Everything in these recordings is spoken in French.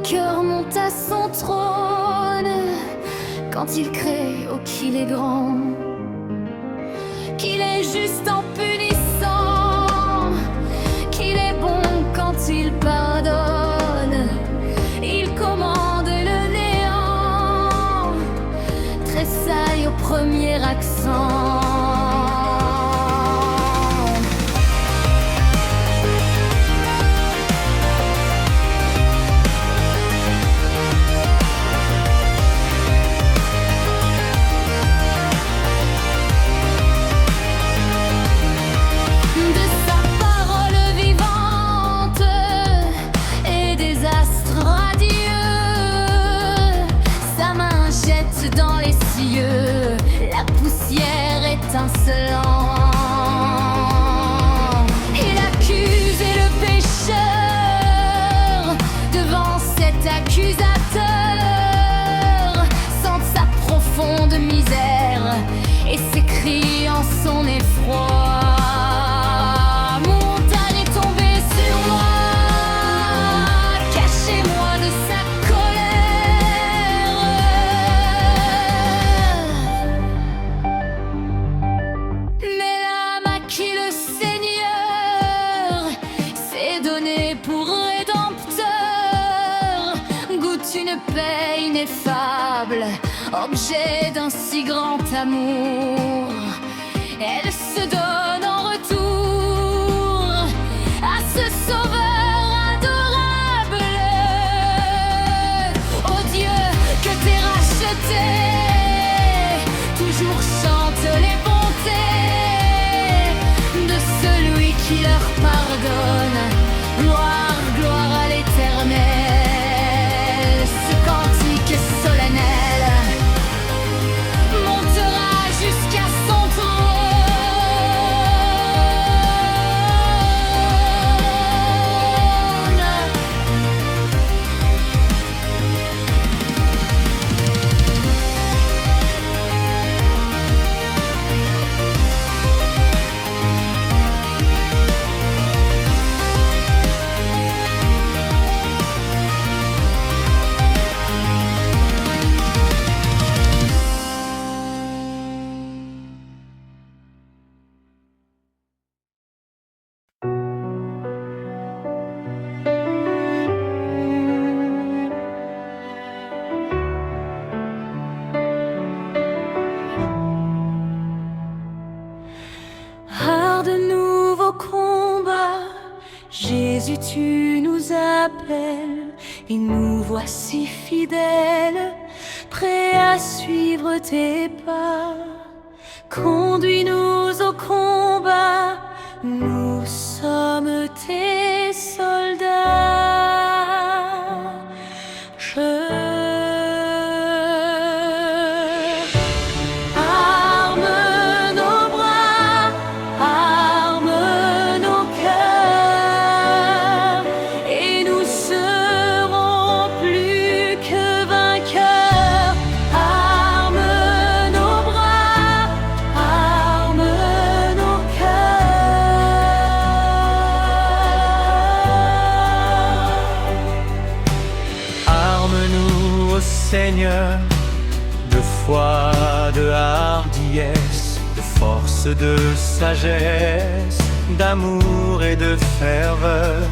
cœur monte à son trône quand il crée, oh qu'il est grand, qu'il est juste en punissant, qu'il est bon quand il pardonne, il commande le néant, tressaille au premier accent. Dans les cieux, la poussière étincelant. Il accuse le pécheur devant cet accusateur, sent sa profonde misère et s'écrie en son effroi. Montagne est tombée sur moi, cachez-moi de sa une paix ineffable, objet d'un si grand amour. Elle se donne en retour à ce sauveur adorable. Oh Dieu, que t'es racheté, toujours chante les bontés de celui qui leur pardonne. Gloire, gloire à l'Éternel. Solennel montera jusqu'à son Jésus, tu nous appelles et nous voici fidèles, prêts à suivre tes pas. Conduis-nous au combat, nous sommes tes soldats. Seigneur, de foi, de hardiesse, de force, de sagesse, d'amour et de ferveur.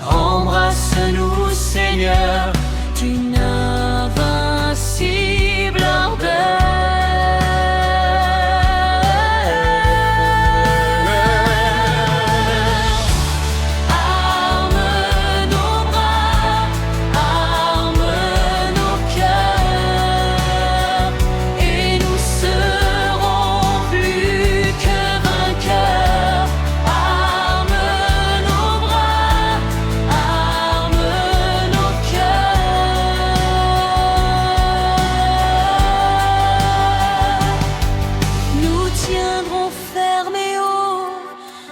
Embrasse-nous, Seigneur, d'une invincible ardeur.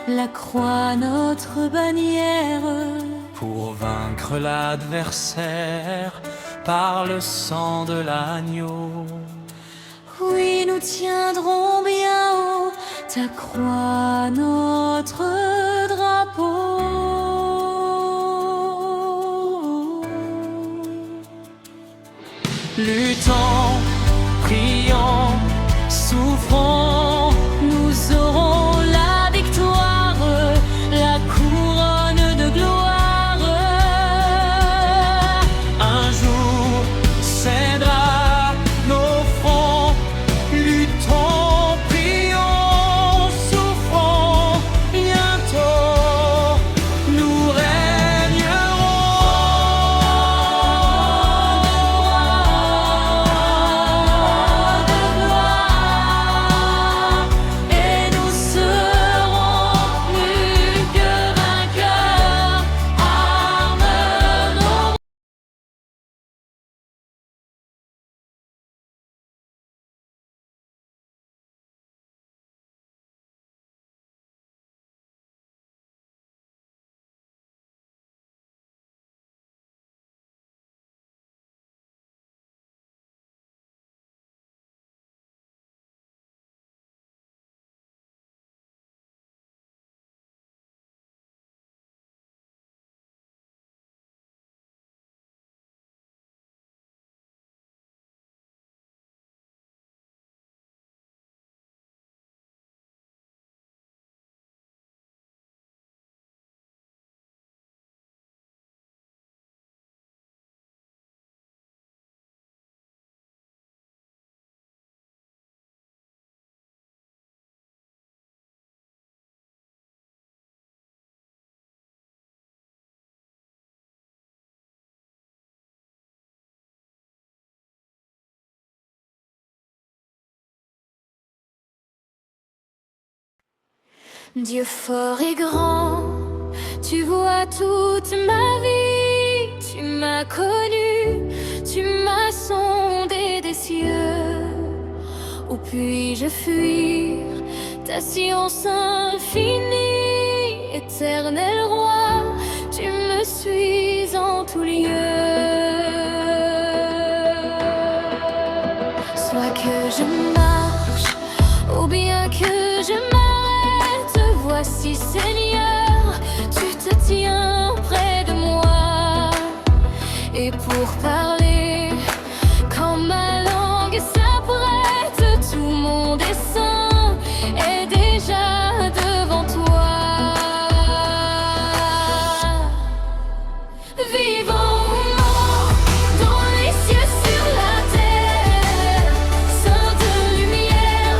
La croix, notre bannière, pour vaincre l'adversaire par le sang de l'agneau. Oui, nous tiendrons bien haut ta croix, notre drapeau. luttons, prions, souffrons, nous aurons la victoire, la couronne de gloire. Un jour cédera nos fronts, luttons, prions, souffrons, bientôt nous Dieu fort et grand, tu vois toute ma vie, tu m'as connu, tu m'as sondé des cieux. Où puis-je fuir ta science infinie, éternel roi, tu me suis en tout lieu. Soit que je marche, ou bien que je m'arrête, voici Seigneur, tu te tiens près de moi. Et pour parler, quand ma langue s'apprête, tout mon dessein est déjà devant toi. Vivant ou mort, dans les cieux, sur la terre, saint de lumière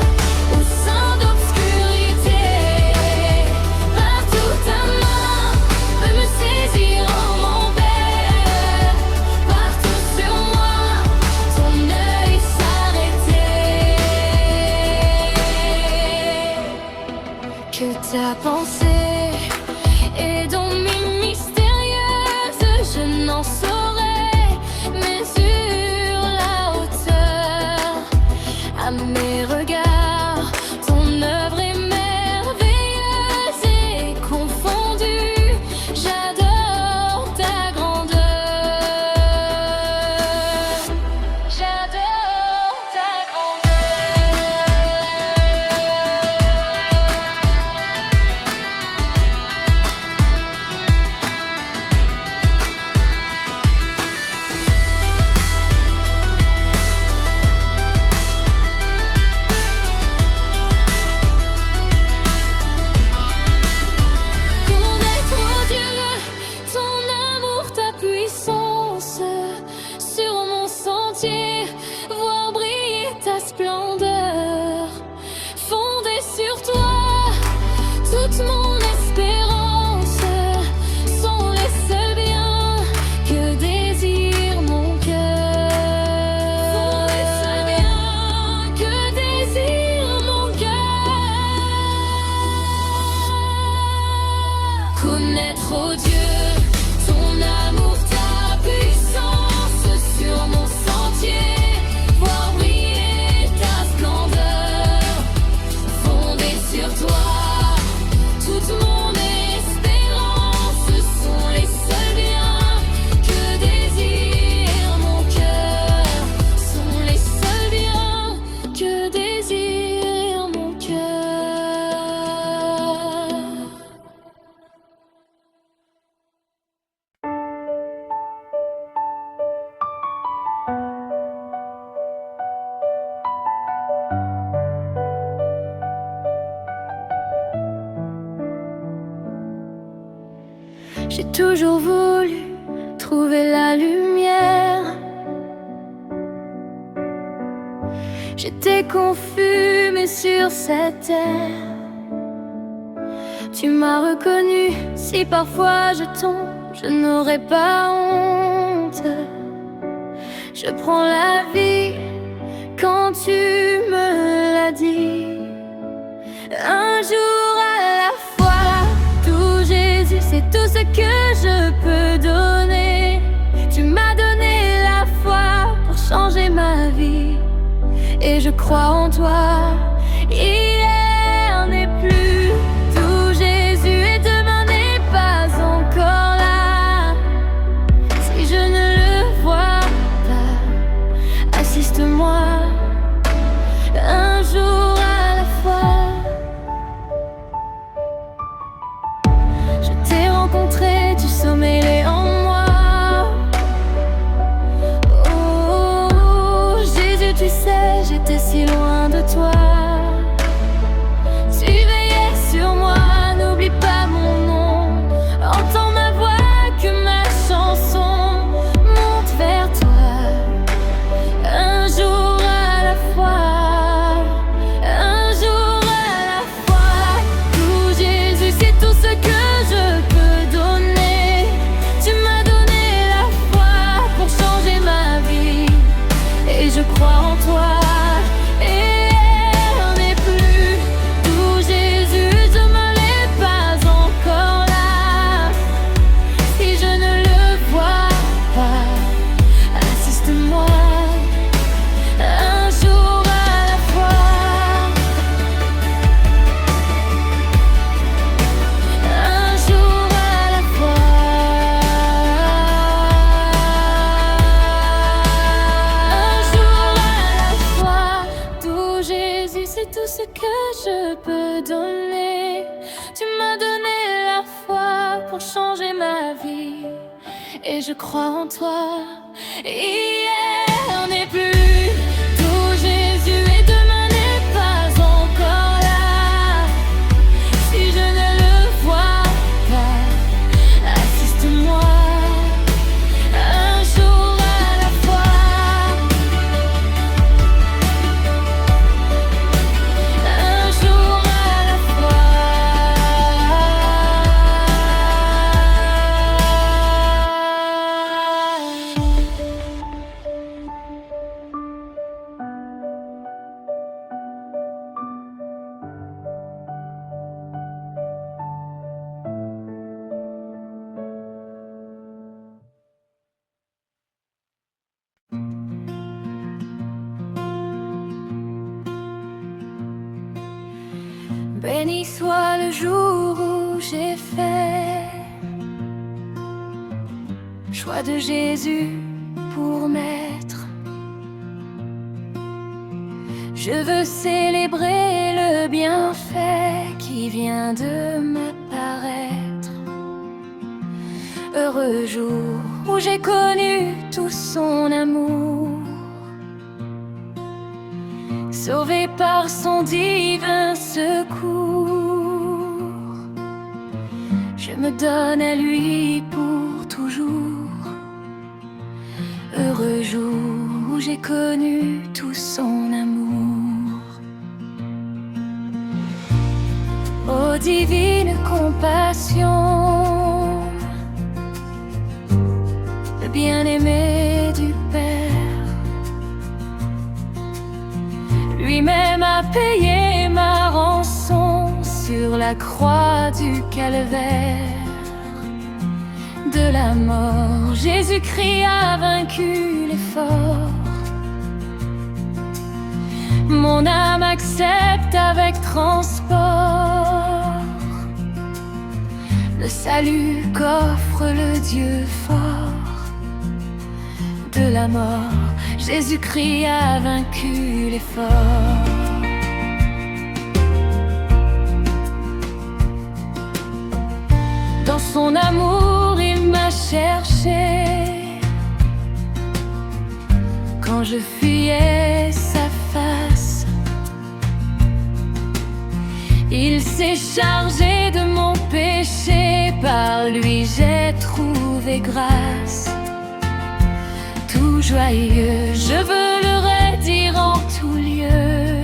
ou saint d'obscurité, partout ta main peut me saisir en mon Père, partout sur moi ton œil s'arrêter. Que ta pensée est dans mes mystérieuse, je n'en saurais, mais sur la hauteur, à mes regards, ton œuvre est merveilleuse et confondue, j'adore ta grandeur, j'adore ta Connaître Dieu, ton amour, ta puissance, sur mon sentier, voir briller ta splendeur, fondée sur toi, toute mon espérance, sont les seuls biens que désire mon cœur. Sont les seuls biens que désire mon cœur. Connaître, oh Dieu, ton amour, ta puissance, sur mon sentier, voir briller ta splendeur, fondée sur toi, toute toujours voulu trouver la lumière. J'étais confus mais sur cette terre. Tu m'as reconnu, si parfois je tombe, je n'aurai pas honte. Je prends la vie quand tu me l'as dit. Un jour à la fois, tout Jésus, c'est tout ce que je peux donner. Tu m'as donné la foi pour changer ma vie, et je crois en toi. Hier n'est plus tout Jésus, et demain n'est pas encore là. Si je ne le vois pas, assiste-moi un jour à la fois. Je t'ai rencontré, tu sommeillais en moi. Oh Jésus, tu sais, j'étais si loin de toi. Tu veillais sur moi, n'oublie pas mon nom. Entends ma voix, que ma chanson monte vers toi. Un jour à la fois, un jour à la fois. Tout Jésus, c'est tout ce que je peux donner. Tu m'as donné la foi pour changer ma vie, et je crois en toi. Tout ce que je peux donner. Tu m'as donné la foi pour changer ma vie, et je crois en toi. Hier n'est plus tout Jésus, et demain n'est pas encore là. Si je ne le vois pas, assiste-moi un jour à la fois. Béni soit le jour où j'ai fait choix de Jésus pour maître. Je veux célébrer le bienfait qui vient de m'apparaître. Heureux jour où j'ai connu tout son amour. Sauvé par son divin secours, je me donne à lui pour toujours. Heureux jour où j'ai connu tout son amour. Ô divine compassion, le bien-aimé du Père, lui-même a payé ma rançon sur la croix du calvaire. De la mort, Jésus-Christ a vaincu l'effort. Mon âme accepte avec transport le salut qu'offre le Dieu fort. De la mort, Jésus-Christ a vaincu l'effort. Dans son amour, il m'a cherché quand je fuyais sa face. Il s'est chargé de mon péché péché, par lui j'ai trouvé grâce. Tout joyeux, je veux le redire en tout lieu.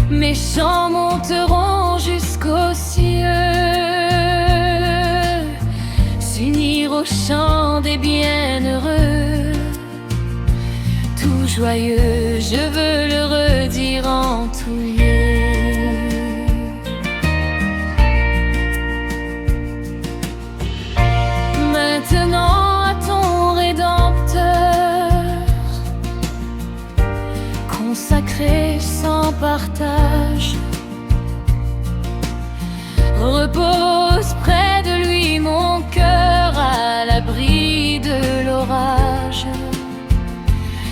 Mes chants monteront jusqu'aux cieux, s'unir au chant des bienheureux. Tout joyeux, je veux le redire en tout lieu. Maintenant à ton Rédempteur, consacré sans partage, repose près de lui mon cœur à l'abri de l'orage.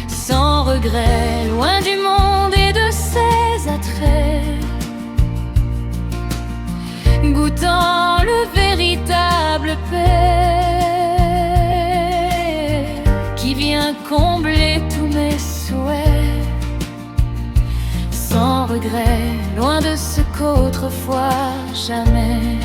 Sans regret, loin du monde et de ses attraits, goûtant le véritable paix qui vient combler tous mes souhaits. Sans regret, loin de ce qu'autrefois jamais.